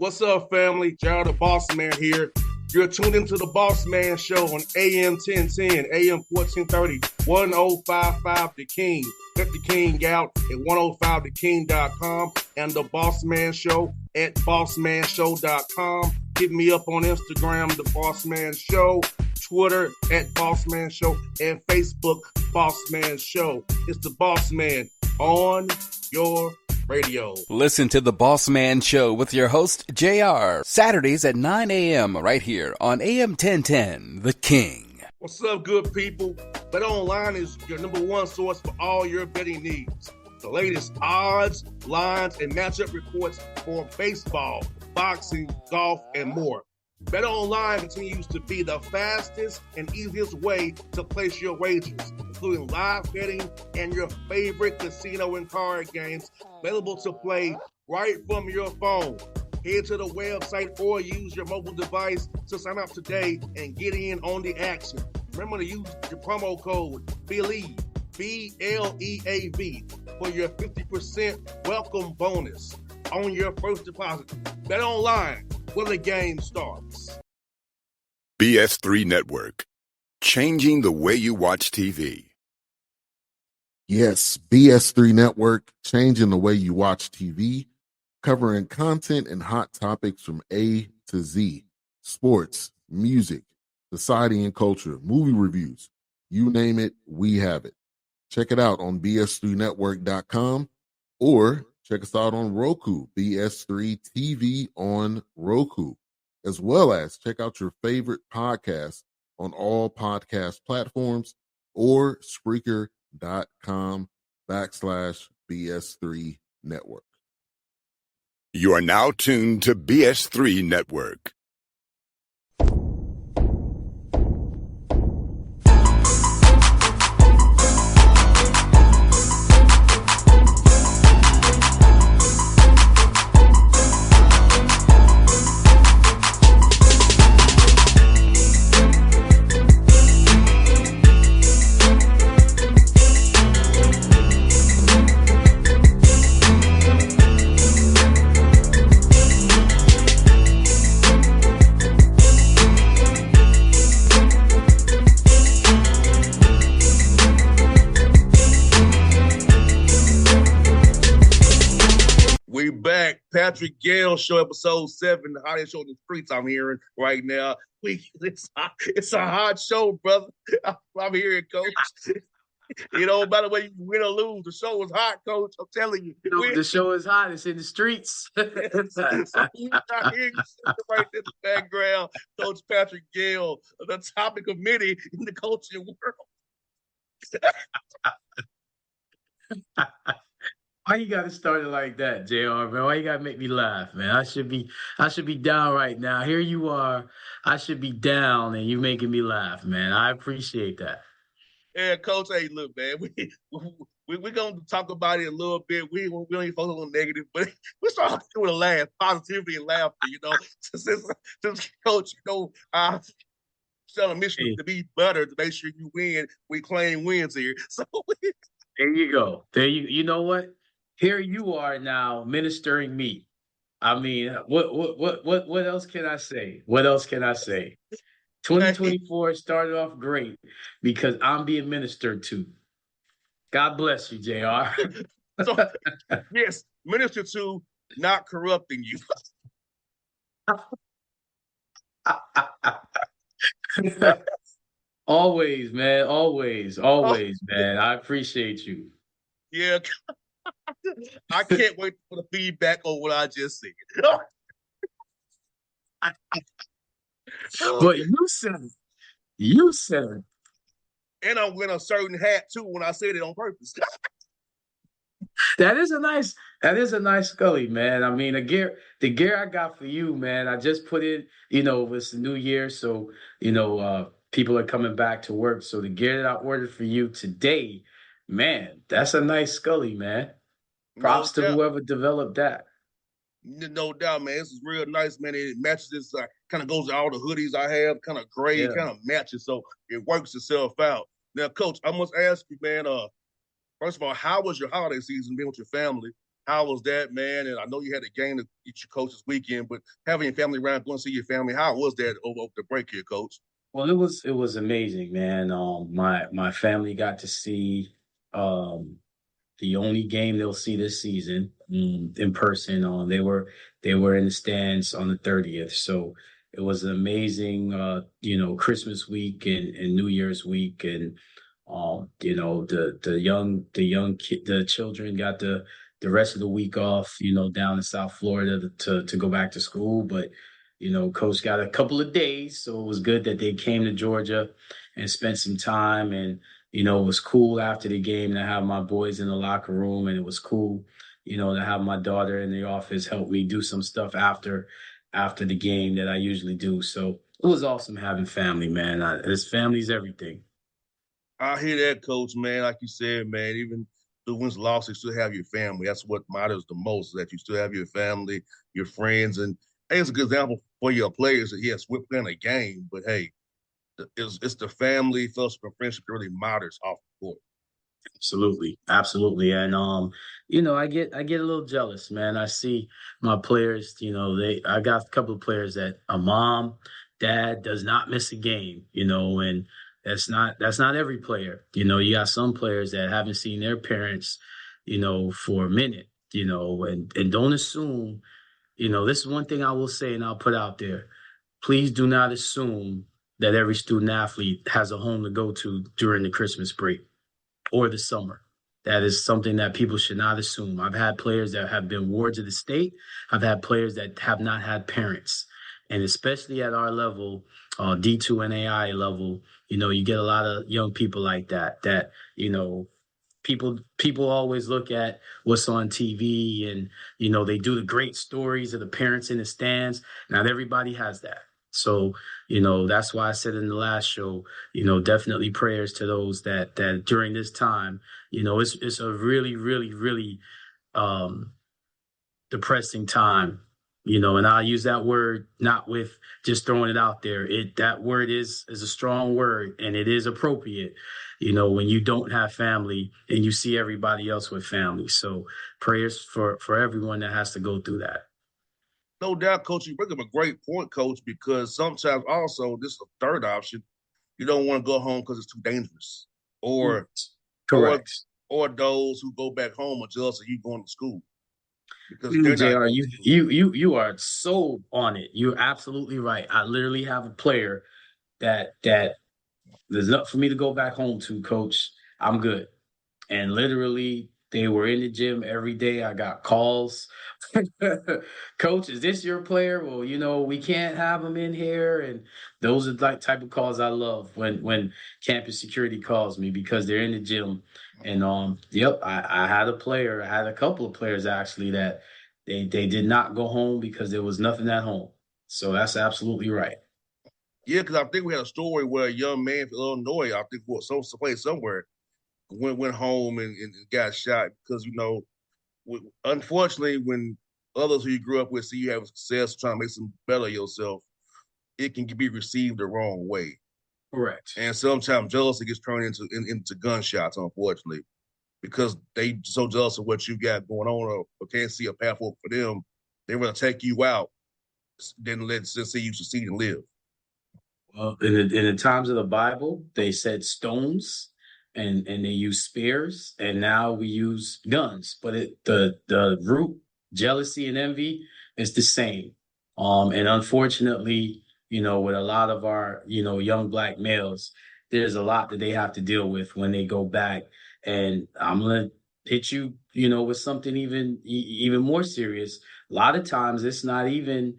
What's up, family? Gerald the Bossman here. You're tuned into the Bossman Show on AM 1010, AM 1430, 1055 The King. Let the King out at 105theking.com and the Bossman Show at bossmanshow.com. Hit me up on Instagram, The Bossman Show, Twitter at Bossman Show, and Facebook, Bossman Show. It's the Bossman on your radio. Listen to the Bossman Show with your host, JR, Saturdays at 9 a.m. right here on AM 1010, The King. What's up, good people? BetOnline is your number one source for all your betting needs. The latest odds, lines, and matchup reports for baseball, boxing, golf, and more. BetOnline continues to be the fastest and easiest way to place your wagers, including live betting and your favorite casino and card games available to play right from your phone. Head to the website or use your mobile device to sign up today and get in on the action. Remember to use your promo code BELIEVE, BLEAV, for your 50% welcome bonus on your first deposit. BetOnline, where the game starts. BS3 Network, changing the way you watch TV. Yes, BS3 Network, changing the way you watch TV, covering content and hot topics from A to Z, sports, music, society and culture, movie reviews, you name it, we have it. Check it out on bs3network.com or check us out on Roku, BS3 TV on Roku, as well as check out your favorite podcast on all podcast platforms or Spreaker.com/BS3 Network. You are now tuned to BS3 Network. We back. Patrick Gayle Show, episode 7, the hottest show in the streets I'm hearing right now. It's a hot show, brother. I'm hearing, Coach. You know, by the way, you win or lose, the show is hot, Coach. I'm telling you. The show is hot. It's in the streets. So you not hearing right in the background, Coach Patrick Gayle, the topic of many in the coaching world. Why you gotta start it like that, JR, man? Why you gotta make me laugh, man? I should be down right now. Here you are. I should be down and you making me laugh, man. I appreciate that. Yeah, Coach, hey, look, man, we're going to talk about it a little bit. We don't even focus on negative, but we start with a laugh, positivity and laughter, you know. Since Coach, you know, I'm on a mission to be better, to make sure you win. We claim wins here. So there you go. You know what? Here you are now ministering me. I mean, what else can I say? What else can I say? 2024 started off great because I'm being ministered to. God bless you, JR. So, yes, minister to, not corrupting you. Always, man. Always, man. I appreciate you. Yeah. I can't wait for the feedback on what I just said. But you said it. You said it. And I'm wearing a certain hat too when I said it on purpose. That is a nice Scully, man. I mean, the gear I got for you, man, I just put in, you know, it's the new year, so, you know, people are coming back to work. So the gear that I ordered for you today, man, that's a nice Scully, man. Props to whoever developed that. No doubt, man. This is real nice, man. It matches this, kind of goes to all the hoodies I have, kind of gray, kind of matches, so it works itself out. Now, Coach, I must ask you, man, first of all, how was your holiday season being with your family? How was that, man? And I know you had a game to get your coach this weekend, but having your family around, going to see your family, how was that over the break here, coach? Well, it was amazing, man. My family got to see um the only game they'll see this season in person. They were in the stands on the 30th, so it was an amazing, Christmas week and New Year's week, and the children got the rest of the week off, down in South Florida to go back to school, but. Coach got a couple of days, so it was good that they came to Georgia and spent some time. And it was cool after the game to have my boys in the locker room, and it was cool, to have my daughter in the office help me do some stuff after the game that I usually do. So it was awesome having family, man. This family's everything. I hear that, coach, man. Like you said, man, even through wins and losses, you still have your family. That's what matters the most, that you still have your family, your friends. And hey, it's a good example for your players that, yes, we're playing a game, but hey, it's the family, fellowship, and friendship that really matters off the court. Absolutely, absolutely, and I get a little jealous, man. I see my players. I got a couple of players that a mom, dad does not miss a game. And that's not every player. You got some players that haven't seen their parents, for a minute. And don't assume. This is one thing I will say, and I'll put out there. Please do not assume that every student athlete has a home to go to during the Christmas break or the summer. That is something that people should not assume. I've had players that have been wards of the state. I've had players that have not had parents. And especially at our level, D2 and AI level, you get a lot of young people like that, people always look at what's on TV, and they do the great stories of the parents in the stands. Not everybody has that. So, that's why I said in the last show, definitely prayers to those that during this time, it's a really, really, really depressing time, and I'll use that word not with just throwing it out there. That word is a strong word, and it is appropriate, when you don't have family and you see everybody else with family. So prayers for everyone that has to go through that. No doubt, coach, you bring up a great point, coach, because sometimes also this is a third option. You don't want to go home because it's too dangerous, or Correct. or those who go back home are jealous of you going to school because they're not JR, going to school. you are so on it. You're absolutely right. I literally have a player that there's enough for me to go back home to, coach. I'm good. And literally, they were in the gym every day. I got calls. Coach, is this your player? Well, we can't have him in here. And those are like type of calls I love when campus security calls me, because they're in the gym. And yep, I had a player. I had a couple of players actually that they did not go home because there was nothing at home. So that's absolutely right. Yeah, because I think we had a story where a young man from Illinois, I think, was some place somewhere, went home and got shot because unfortunately, when others who you grew up with see you have success, trying to make some better yourself, it can be received the wrong way. Correct. And sometimes jealousy gets turned into gunshots, unfortunately, because they so jealous of what you got going on, or can't see a path forward for them. They want to take you out, then let's see you succeed and live. Well, in the times of the Bible, they said stones, and they used spears, and now we use guns. But the root, jealousy and envy, is the same. And unfortunately, with a lot of our young Black males, there's a lot that they have to deal with when they go back. And I'm gonna hit you, with something even more serious. A lot of times, it's not even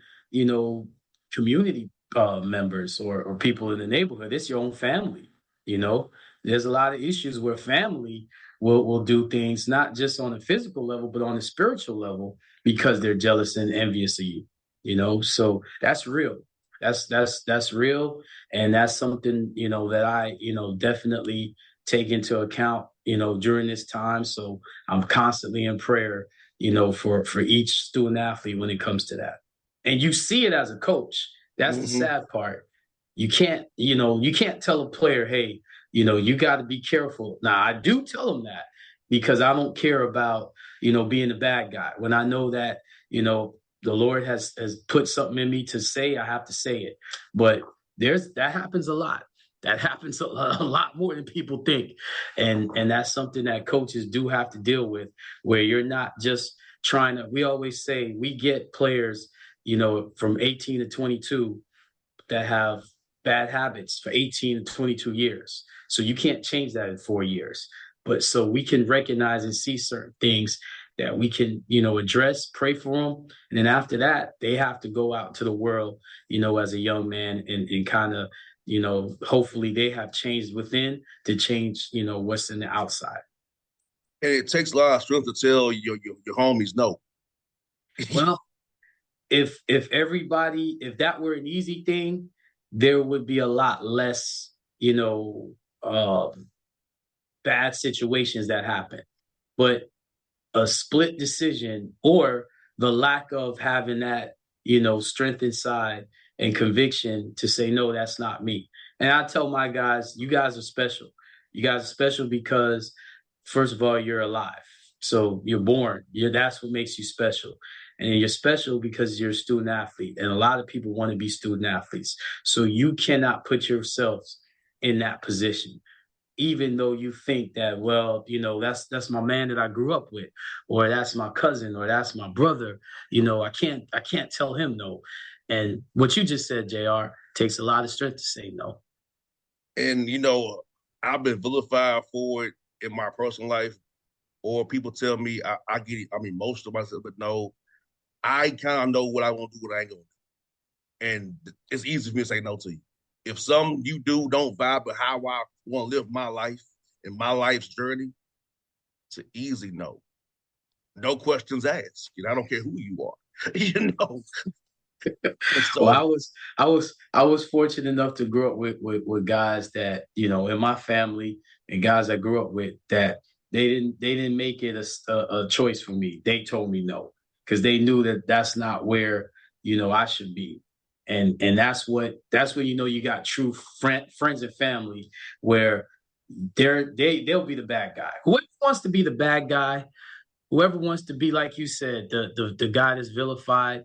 community members or people in the neighborhood. It's your own family. You know, there's a lot of issues where family will do things not just on a physical level, but on a spiritual level, because they're jealous and envious of you. So that's real. That's real, and that's something that I definitely take into account during this time. So I'm constantly in prayer for each student athlete when it comes to that. And you see it as a coach. That's the sad part. You can't tell a player, hey, you got to be careful. Now, I do tell them that, because I don't care about, being the bad guy. When I know that, the Lord has put something in me to say, I have to say it. But that happens a lot. That happens a lot more than people think. And that's something that coaches do have to deal with, where you're not just trying to, we always say we get players, from 18 to 22 that have bad habits for 18 to 22 years. So you can't change that in 4 years. But so we can recognize and see certain things that we can, address, pray for them. And then after that, they have to go out to the world, as a young man and kind of, hopefully they have changed within to change, what's in the outside. And it takes a lot of strength to tell your homies no. Well, if that were an easy thing, there would be a lot less, bad situations that happen. But a split decision or the lack of having that, strength inside and conviction to say, no, that's not me. And I tell my guys, you guys are special. You guys are special because, first of all, you're alive. So you're born. That's what makes you special. And you're special because you're a student athlete. And a lot of people want to be student athletes. So you cannot put yourselves in that position, even though you think that, well, that's my man that I grew up with, or that's my cousin, or that's my brother. I can't tell him no. And what you just said, JR, takes a lot of strength to say no. And, I've been vilified for it in my personal life, or people tell me I get it. I'm emotional myself, but no, I kind of know what I want to do, what I ain't going to do. And it's easy for me to say no to you. If something you do don't vibe with how I want to live my life and my life's journey, it's an easy no. No questions asked. I don't care who you are. So, well, I was fortunate enough to grow up with guys that, in my family, and guys I grew up with that they didn't make it a choice for me. They told me no, because they knew that that's not where, I should be. And that's when you got true friends and family, where they'll be the bad guy. Whoever wants to be the bad guy, whoever wants to be, like you said, the guy that's vilified,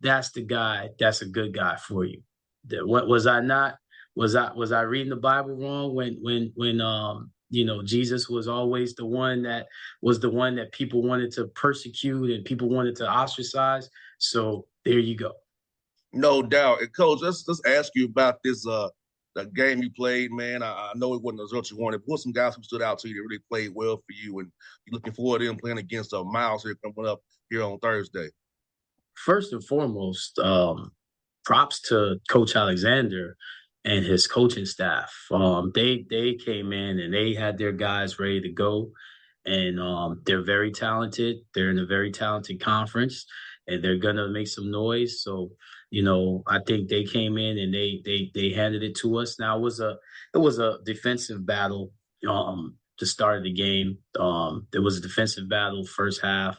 that's the guy that's a good guy for you. What was I not? Was I reading the Bible wrong when Jesus was always the one that people wanted to persecute and people wanted to ostracize? So there you go. No doubt. And Coach, let's ask you about this the game you played, man. I know it wasn't the result you wanted. But what some guys who stood out to you that really played well for you, and you're looking forward to them playing against Miles here coming up here on Thursday? First and foremost, props to Coach Alexander and his coaching staff. They came in and they had their guys ready to go, and they're very talented. They're in a very talented conference, and they're gonna make some noise. So, I think they came in and they handed it to us. Now it was a defensive battle to start the game. There was a defensive battle first half.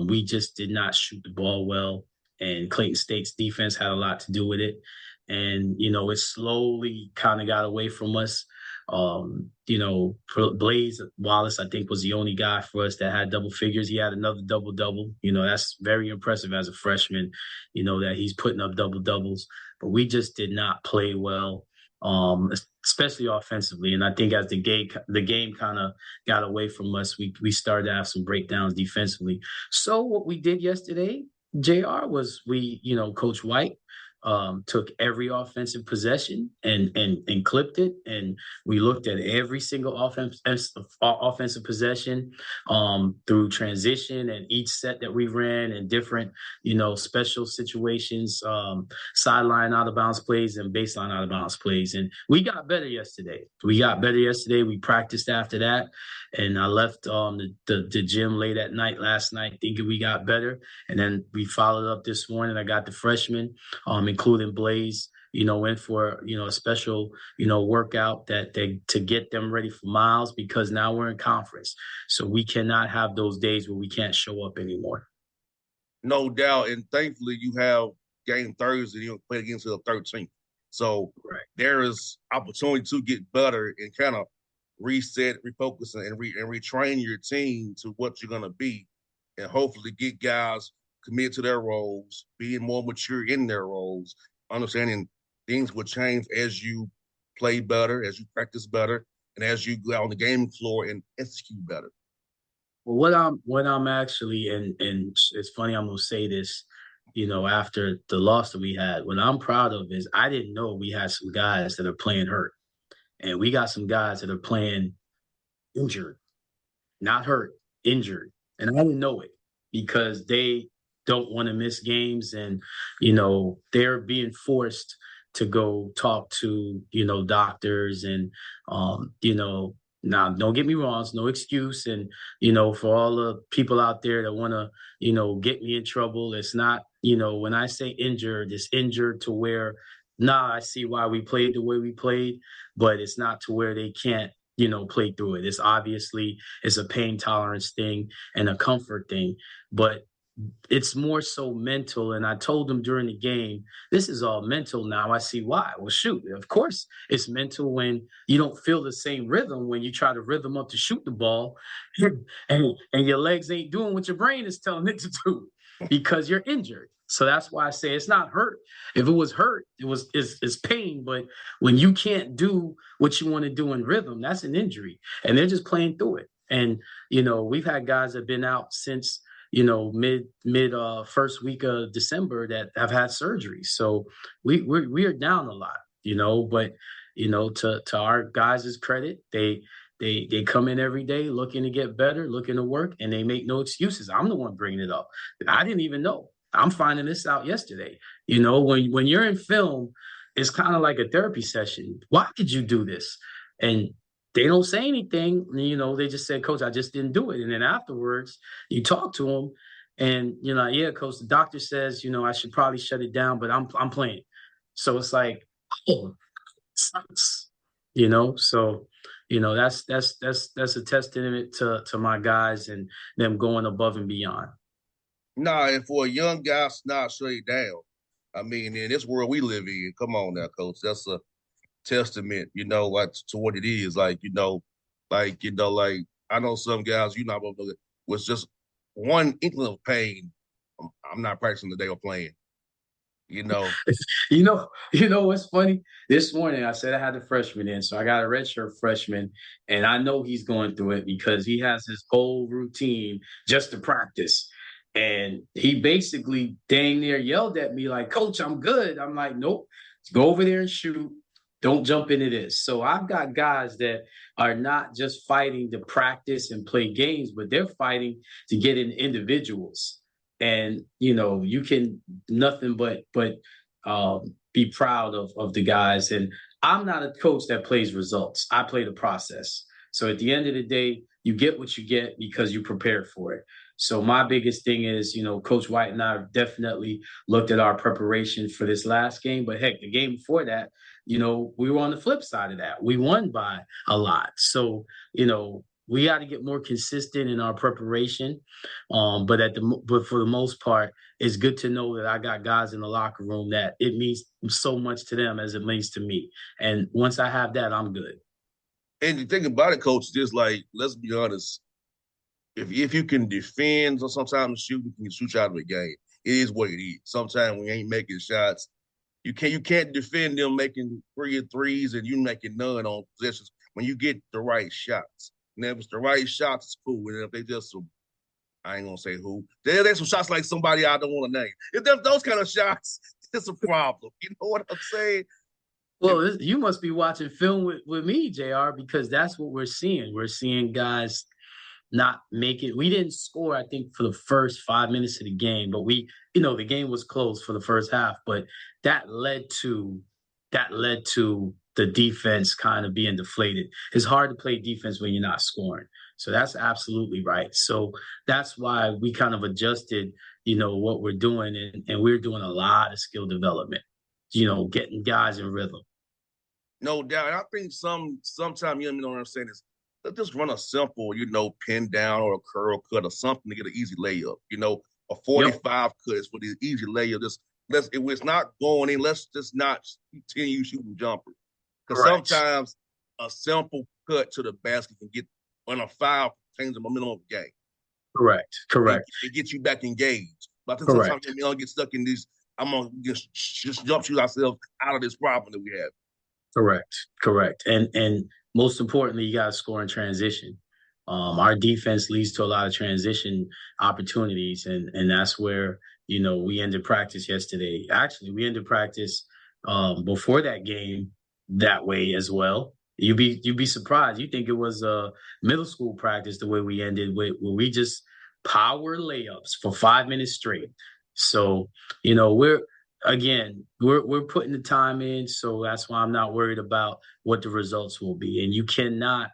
We just did not shoot the ball well, and Clayton State's defense had a lot to do with it. And, it slowly kind of got away from us. Blaze Wallace, I think, was the only guy for us that had double figures. He had another double-double. That's very impressive as a freshman, that he's putting up double-doubles. But we just did not play well, especially offensively. And I think as the game kind of got away from us, we started to have some breakdowns defensively. So what we did yesterday, JR, was Coach White took every offensive possession and clipped it, and we looked at every single offensive possession through transition and each set that we ran and different special situations, sideline out of bounds plays and baseline out of bounds plays. And we got better yesterday. We practiced after that, and I left the gym late at night last night thinking we got better, and then we followed up this morning. I got the freshmen, including Blaze, in for, a special, workout to get them ready for Miles, because now we're in conference. So we cannot have those days where we can't show up anymore. No doubt. And thankfully you have game Thursday, play against the 13th. So There is opportunity to get better and kind of reset, refocus, and retrain your team to what you're going to be and hopefully get guys committed to their roles, being more mature in their roles, understanding things will change as you play better, as you practice better, and as you go out on the game floor and execute better. Well, what I'm actually, and it's funny I'm gonna say this, after the loss that we had, what I'm proud of is I didn't know we had some guys that are playing hurt, and we got some guys that are playing injured, not hurt, injured. And I didn't know it because they don't want to miss games and, they're being forced to go talk to, doctors and, now don't get me wrong, it's no excuse. And, for all the people out there that want to, get me in trouble, it's not, when I say injured, it's injured to where, I see why we played the way we played, but it's not to where they can't play through it. It's a pain tolerance thing and a comfort thing, but it's more so mental. And I told them during the game, this is all mental now. I see why. Well, shoot, of course it's mental when you don't feel the same rhythm when you try to rhythm up to shoot the ball and your legs ain't doing what your brain is telling it to do because you're injured. So that's why I say it's not hurt. If it was hurt, it's pain. But when you can't do what you want to do in rhythm, that's an injury. And they're just playing through it. And, we've had guys that have been out since, mid first week of December that have had surgery. So we are down a lot, but, to our guys' credit, they come in every day looking to get better, looking to work, and they make no excuses. I'm the one bringing it up. I didn't even know. I'm finding this out yesterday. When you're in film, it's kind of like a therapy session. Why did you do this? And they don't say anything. They just said, Coach, I just didn't do it. And then afterwards, you talk to them, and yeah, Coach, the doctor says, I should probably shut it down, but I'm playing. So it's like, oh, sucks. So that's a testament to my guys and them going above and beyond. Nah, and for a young guy to not shut it down, I mean, in this world we live in, come on now, Coach, that's a testament, like to what it is. Like, like I know some guys, not gonna know it was just one inkling of pain. I'm not practicing the day of playing. You know what's funny? This morning I said I had a freshman in, so I got a redshirt freshman, and I know he's going through it because he has his whole routine just to practice. And he basically dang near yelled at me like, Coach, I'm good. I'm like, nope, go over there and shoot. Don't jump into this. So I've got guys that are not just fighting to practice and play games, but they're fighting to get in individuals. And, you can nothing but be proud of the guys. And I'm not a coach that plays results. I play the process. So at the end of the day, you get what you get because you prepared for it. So my biggest thing is, Coach White and I have definitely looked at our preparation for this last game. But heck, the game before that, we were on the flip side of that. We won by a lot. So, we got to get more consistent in our preparation. But for the most part, it's good to know that I got guys in the locker room that it means so much to them as it means to me. And once I have that, I'm good. And the thing about it, Coach, just like, let's be honest, if you can defend or sometimes shoot, you can shoot you out of the game. It is what it is. Sometimes we ain't making shots. You can't defend them making 3 threes and you making none on possessions when you get the right shots. And if it's the right shots, it's cool. And if they just I ain't gonna say who. There's some shots like somebody I don't want to name. If there's those kind of shots, it's a problem. You know what I'm saying? Well, you must be watching film with me, JR, because that's what we're seeing. We're seeing guys not make it. We didn't score, I think, for the first 5 minutes of the game, but the game was close for the first half, but that led to the defense kind of being deflated. It's hard to play defense when you're not scoring. So that's absolutely right. So that's why we kind of adjusted, what we're doing, and we're doing a lot of skill development, getting guys in rhythm. No doubt. I think sometimes you know what I'm saying is, let's just run a simple, pin down or a curl cut or something to get an easy layup. A 45 cut is for the easy layup. If it's not going in, let's just not continue shooting jumpers. Because sometimes a simple cut to the basket can get on a foul, change the momentum of the game. Correct. and get you back engaged. But I think Correct. sometimes we all get stuck in this. I'm gonna just jump shoot ourselves out of this problem that we have. Correct. And most importantly, you got to score in transition. Our defense leads to a lot of transition opportunities, and that's where we ended practice yesterday. Actually, we ended practice before that game that way as well. You'd be surprised. You think it was a middle school practice the way we ended with where we just power layups for 5 minutes straight. So we're putting the time in, so that's why I'm not worried about what the results will be. And you cannot,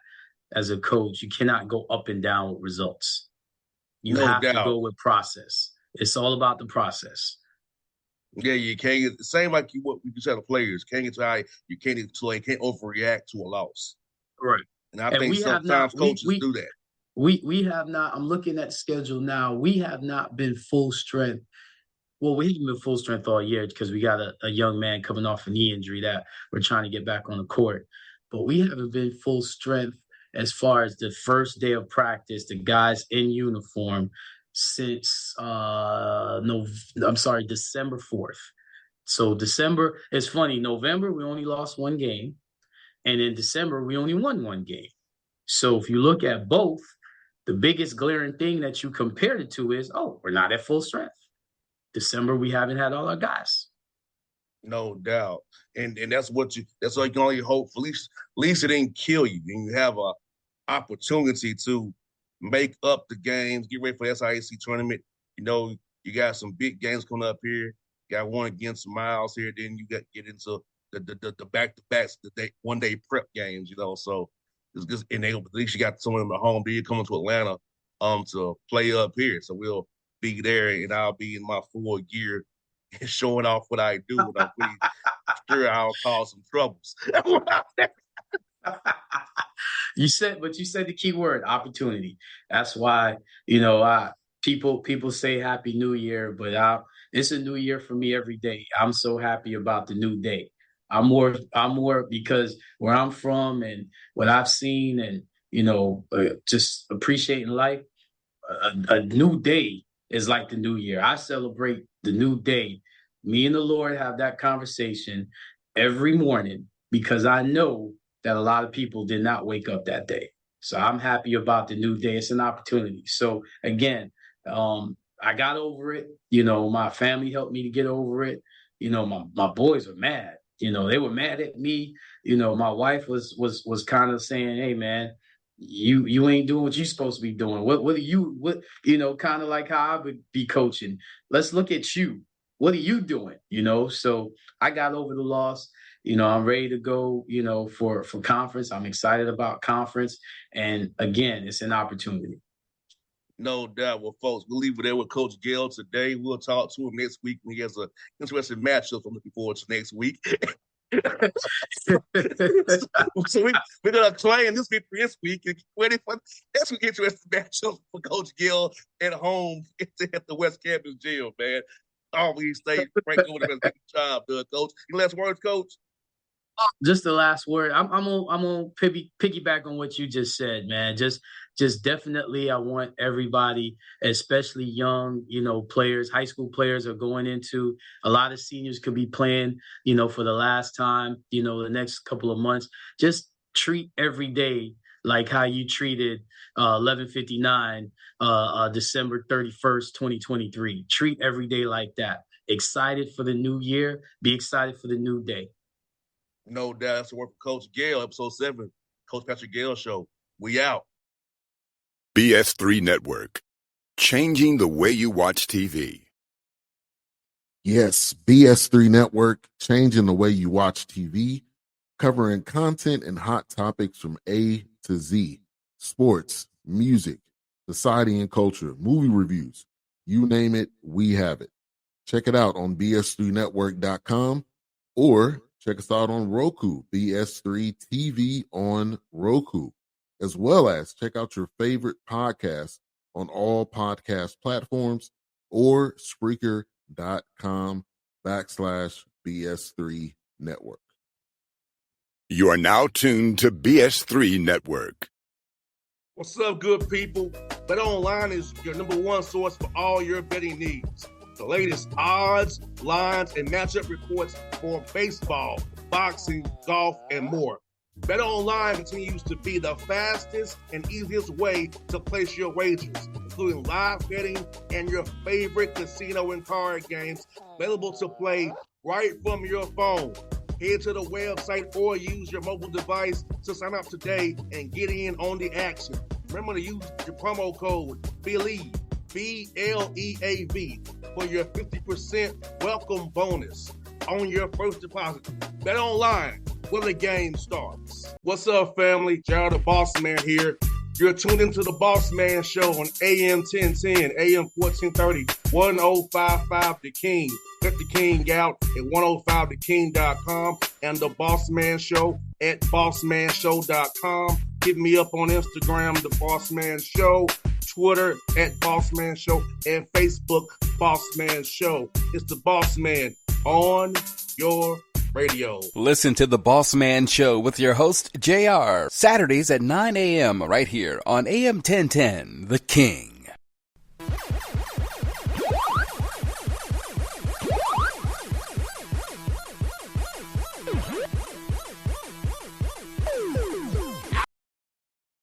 as a coach, you cannot go up and down with results. You No have to doubt. go with process. It's all about the process. Yeah, you can't get the same like what you said. The players can't get to you can't overreact to a loss. Right. And I And think we have not. sometimes coaches do that. We have not. I'm looking at the schedule now. We have not been full strength. Well, we haven't been full strength all year because we got a young man coming off a knee injury that we're trying to get back on the court. But we haven't been full strength as far as the first day of practice, the guys in uniform, since December 4th. So December, it's funny, November we only lost one game, and in December we only won one game. So if you look at both, the biggest glaring thing that you compared it to is, we're not at full strength. December, we haven't had all our guys. No doubt. And that's all you can only hope for. At least it didn't kill you. And you have a opportunity to make up the games, get ready for the SIAC tournament. You got some big games coming up here. You got one against Miles here, then you get into the back-to-backs, the one-day prep games, So it's just, and at least you got some of them at home. Then you coming to Atlanta to play up here. So we'll be there, and I'll be in my full gear and showing off what I do. And I'm pretty sure I'll cause some troubles. You said the key word, opportunity. That's why, people say Happy New Year, but it's a new year for me every day. I'm so happy about the new day. I'm more because where I'm from and what I've seen and, just appreciating life, a new day is like the new year. I celebrate the new day. Me and the Lord have that conversation every morning because I know that a lot of people did not wake up that day. So I'm happy about the new day. It's an opportunity. So again, I got over it. My family helped me to get over it. My boys were mad. They were mad at me. My wife was kind of saying, "Hey, man, you ain't doing what you're supposed to be doing. What are you, kind of like how I would be coaching. Let's look at you. What are you doing?" So I got over the loss. I'm ready to go, for conference. I'm excited about conference. And again, it's an opportunity. No doubt. Well, folks, we'll leave it there with Coach Gayle today. We'll talk to him next week when he has an interesting matchup. I'm looking forward to next week. So we're going to claim this victory this week. Ready for that's an interesting matchup for Coach Gayle at home at the West Campus Jail, man. Always stay Frank over the best job, Coach. Any last words, Coach? Just the last word. I'm gonna piggyback on what you just said, man. Just definitely, I want everybody, especially young, players, high school players, are going into. A lot of seniors could be playing, for the last time, the next couple of months. Just treat every day like how you treated 11/59, December 31st, 2023. Treat every day like that. Excited for the new year. Be excited for the new day. No doubt. That's the work for Coach Gayle, episode 7, Coach Patrick Gayle Show. We out. BS3 Network, changing the way you watch TV. Yes, BS3 Network, changing the way you watch TV, covering content and hot topics from A to Z, sports, music, society and culture, movie reviews, you name it, we have it. Check it out on bs3network.com or check us out on Roku, BS3 TV on Roku, as well as check out your favorite podcast on all podcast platforms or Spreaker.com/BS3 Network. You are now tuned to BS3 Network. What's up, good people? Bet Online is your number one source for all your betting needs. The latest odds, lines, and matchup reports for baseball, boxing, golf, and more. Bet Online continues to be the fastest and easiest way to place your wagers, including live betting and your favorite casino and card games available to play right from your phone. Head to the website or use your mobile device to sign up today and get in on the action. Remember to use your promo code BELIEVE, BLEAV, for your 50% welcome bonus on your first deposit. Bet Online, where the game starts. What's up, family? Jared the Bossman here. You're tuned into the Bossman Show on AM 1010, AM 1430, 1055 The King. Let the King out at 105theking.com and the Bossman Show at bossmanshow.com. Hit me up on Instagram, The Bossman Show, Twitter at Bossman Show, and Facebook, Bossman Show. It's the Bossman on your radio. Listen to The Bossman Show with your host, JR, Saturdays at 9 a.m. right here on AM 1010, The King.